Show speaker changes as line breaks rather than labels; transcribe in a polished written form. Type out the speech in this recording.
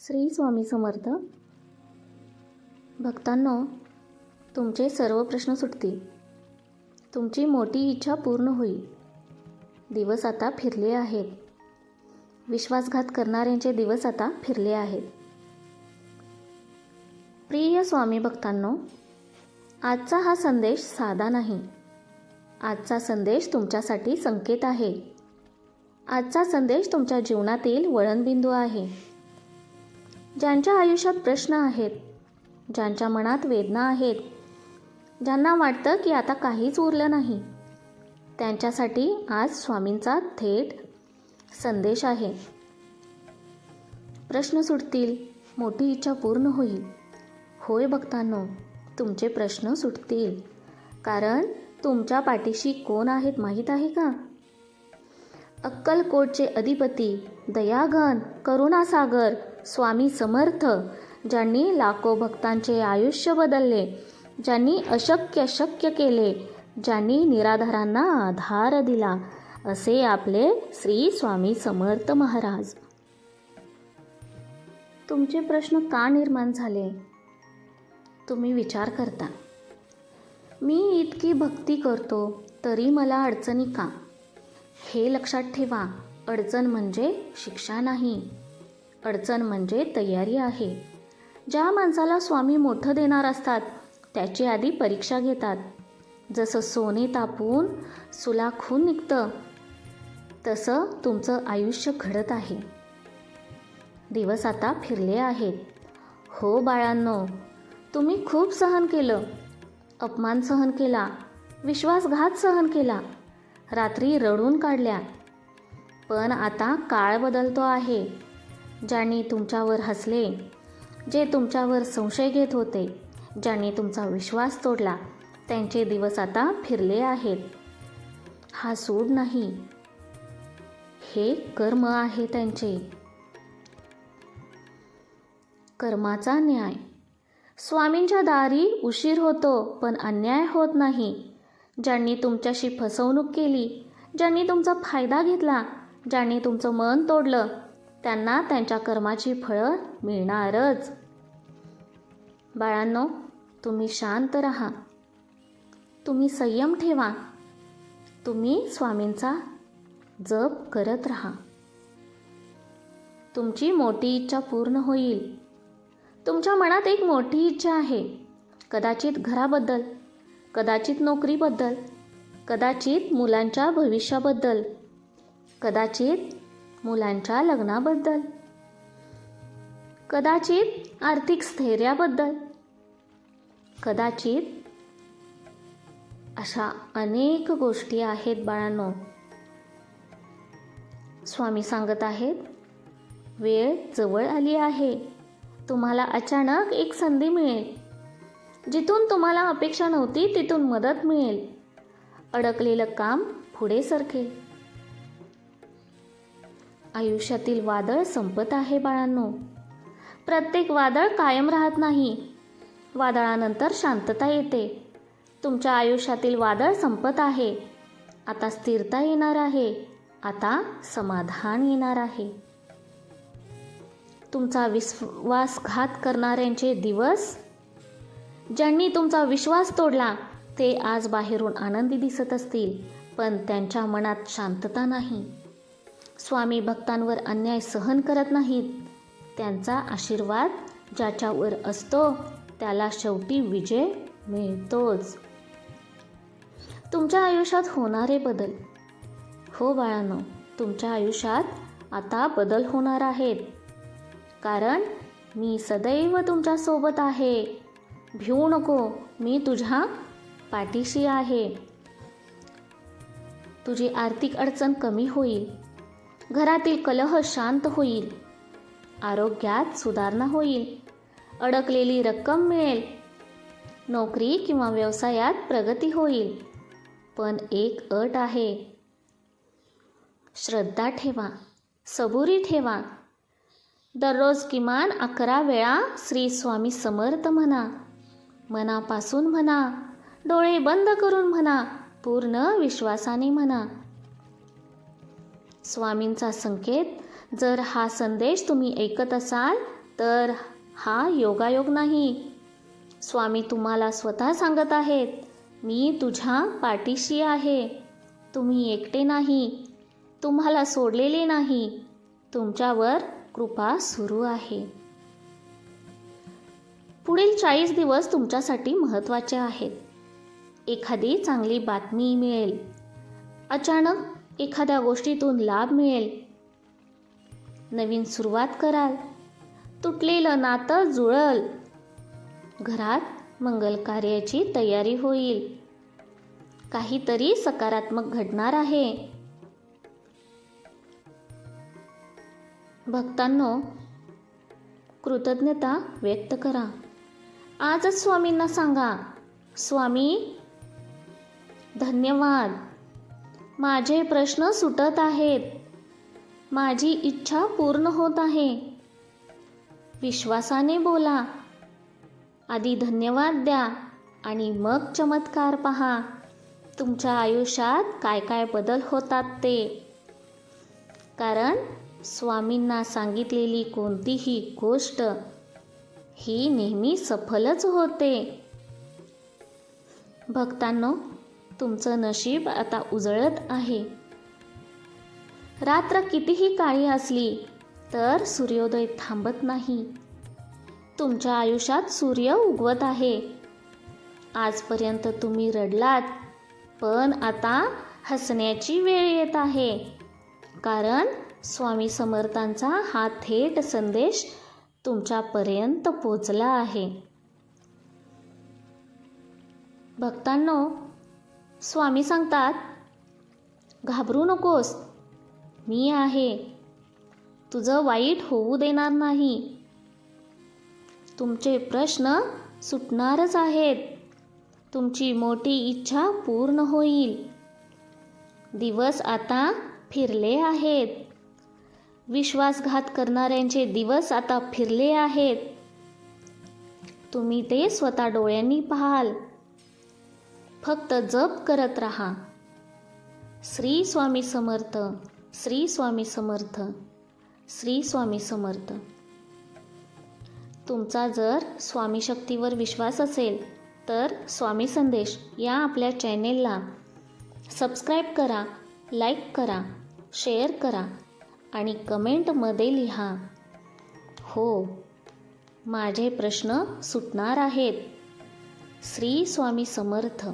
श्री स्वामी समर्थ. भक्तांनो, तुमचे सर्व प्रश्न सुटतील. तुमची मोठी इच्छा पूर्ण होईल. दिवस आता फिरले आहेत. विश्वासघात करणाऱ्यांचे दिवस आता फिरले आहेत. प्रिय स्वामी भक्तांनो, आजचा हा संदेश साधा नाही. आजचा संदेश तुमच्यासाठी संकेत आहे. आजचा संदेश तुमच्या जीवनातील वळणबिंदू आहे. ज्यांच्या आयुष्यात प्रश्न आहेत, ज्यांच्या मनात वेदना आहेत, ज्यांना वाटतं की आता काहीच उरलं नाही, त्यांच्यासाठी आज स्वामींचा थेट संदेश आहे. प्रश्न सुटतील, मोठी इच्छा पूर्ण होईल. होय भक्तांनो, तुमचे प्रश्न सुटतील. कारण तुमच्या पाठीशी कोण आहेत माहीत आहे का? अक्कलकोटचे अधिपती, दयाघन, करुणासागर स्वामी समर्थ, ज्यांनी लाखो भक्तांचे आयुष्य बदलले, ज्यांनी अशक्य शक्य केले, ज्यांनी निराधारांना आधार दिला, असे आपले श्री स्वामी समर्थ महाराज. तुमचे प्रश्न का निर्माण झाले? तुम्ही विचार करता, मी इतकी भक्ती करतो तरी मला अडचणी का? हे लक्षात ठेवा, अडचण म्हणजे शिक्षा नाही. अडचण म्हणजे तयारी आहे. ज्या माणसाला स्वामी मोठं देणार असतात त्याची आधी परीक्षा घेतात. जसं सोने तापून सुलाखून निघतं, तसं तुमचं आयुष्य घडत आहे. दिवस आता फिरले आहेत. हो बाळांनो, तुम्ही खूप सहन केलं. अपमान सहन केला, विश्वासघात सहन केला, रात्री रडून काढल्या. पण आता काळ बदलतो आहे. ज्यांनी तुमच्यावर हसले, जे तुमच्यावर संशय घेत होते, ज्यांनी तुमचा विश्वास तोडला, त्यांचे दिवस आता फिरले आहेत. हा सूड नाही, हे कर्म आहे त्यांचे. कर्माचा न्याय. स्वामींच्या दारी उशीर होतो पण अन्याय होत नाही. ज्यांनी तुमच्याशी फसवणूक केली, ज्यांनी तुमचा फायदा घेतला, ज्यांनी तुमचं मन तोडलं, त्यांना त्यांच्या कर्माची फळं मिळणारच. बाळांनो, तुम्ही शांत राहा. तुम्ही संयम ठेवा. तुम्ही स्वामींचा जप करत राहा. तुमची मोठी इच्छा पूर्ण होईल. तुमच्या मनात एक मोठी इच्छा आहे. कदाचित घराबद्दल, कदाचित नोकरीबद्दल, कदाचित मुलांच्या भविष्याबद्दल, कदाचित मुलांच्या लग्नाबद्दल, कदाचित आर्थिक स्थैर्याबद्दल, कदाचित अशा अनेक गोष्टी आहेत बाळांनो. स्वामी सांगत आहेत, वेळ जवळ आली आहे. तुम्हाला अचानक एक संधी मिळेल. जिथून तुम्हाला अपेक्षा नव्हती तिथून मदत मिळेल. अडकलेलं काम पुढे सरकेल. आयुष्यातील वादळ संपत आहे बाळांनो. प्रत्येक वादळ कायम राहत नाही. वादळानंतर शांतता येते. तुमच्या आयुष्यातील वादळ संपत आहे. आता स्थिरता येणार आहे. आता समाधान येणार आहे. तुमचा विश्वासघात करणाऱ्यांचे दिवस, ज्यांनी तुमचा विश्वास तोडला, ते आज बाहेरून आनंदी दिसत असतील, पण त्यांच्या मनात शांतता नाही. स्वामी भक्तांवर अन्याय सहन करत नाहीत. त्यांचा आशीर्वाद ज्याच्यावर असतो त्याला शेवटी विजय मिळतोच. तुमच्या आयुष्यात होणारे बदल. हो बाळांनो, तुमच्या आयुष्यात आता बदल होणार आहेत. कारण मी सदैव तुमच्या सोबत आहे. भिवू नको, मी तुझ्या पाठीशी आहे. तुझी आर्थिक अडचण कमी होईल. घरातील कलह शांत होईल. आरोग्यात सुधारणा होईल. अडकलेली रक्कम मिळेल. नोकरी किंवा व्यवसायात प्रगती होईल. पण एक अट आहे. श्रद्धा ठेवा, सबुरी ठेवा. दररोज किमान 11 वेळा श्री स्वामी समर्थ म्हणा. मनापासून म्हणा, डोळे बंद करून म्हणा, पूर्ण विश्वासाने म्हणा. स्वामींचा संकेत, जर हा संदेश तुम्ही ऐकत असाल तर हा योगायोग नाही. स्वामी तुम्हाला स्वतः सांगत आहेत, मी तुझ्या पाठीशी आहे. तुम्ही एकटे नाही. तुम्हाला सोडलेले नाही. तुमच्यावर कृपा सुरू आहे. पुढील 40 दिवस तुमच्यासाठी महत्त्वाचे आहेत. एखादी चांगली बातमी मिळेल. अचानक एखाद्या गोष्टीतून लाभ मिळेल. नवीन सुरुवात कराल. तुटलेलं नातं जुळल. घरात मंगल कार्याची तयारी होईल. काहीतरी सकारात्मक घडणार आहे. भक्तांनो, कृतज्ञता व्यक्त करा. आजच स्वामींना सांगा, स्वामी धन्यवाद. माझे प्रश्न सुटत आहेत. माझी इच्छा पूर्ण होत आहे. विश्वासाने बोला. आधी धन्यवाद द्या आणि मग चमत्कार पहा. तुमच्या आयुष्यात काय काय बदल होतात ते. कारण स्वामींना सांगितलेली कोणतीही गोष्ट ही नेहमी सफलच होते. भक्तांनो, तुमचं नशीब आता उजळत आहे. रात्र कितीही काळी असली तर सूर्योदय थांबत नाही. तुमच्या आयुष्यात सूर्य उगवत आहे. आजपर्यंत तुम्ही रडलात, पण आता हसण्याची वेळ येत आहे. कारण स्वामी समर्थांचा हा थेट संदेश तुमच्यापर्यंत पोचला आहे. भक्तांनो, स्वामी सांगतात, घाबरू नकोस. मी आहे. तुझं वाईट होऊ देणार नाही. तुमचे प्रश्न सुटणारच आहेत. तुमची मोठी इच्छा पूर्ण होईल. दिवस आता फिरले आहेत. विश्वासघात करणाऱ्यांचे दिवस आता फिरले आहेत. तुम्ही ते स्वतः डोळ्यांनी पाहाल. फक्त जप करत राहा. श्री स्वामी समर्थ, श्री स्वामी समर्थ, श्री स्वामी समर्थ. तुमचा जर स्वामी शक्तीवर विश्वास असेल तर स्वामी संदेश या आपल्या चॅनेलला सबस्क्राईब करा, लाईक करा, शेअर करा आणि कमेंटमध्ये लिहा, हो, माझे प्रश्न सुटणार आहेत. श्री स्वामी समर्थ.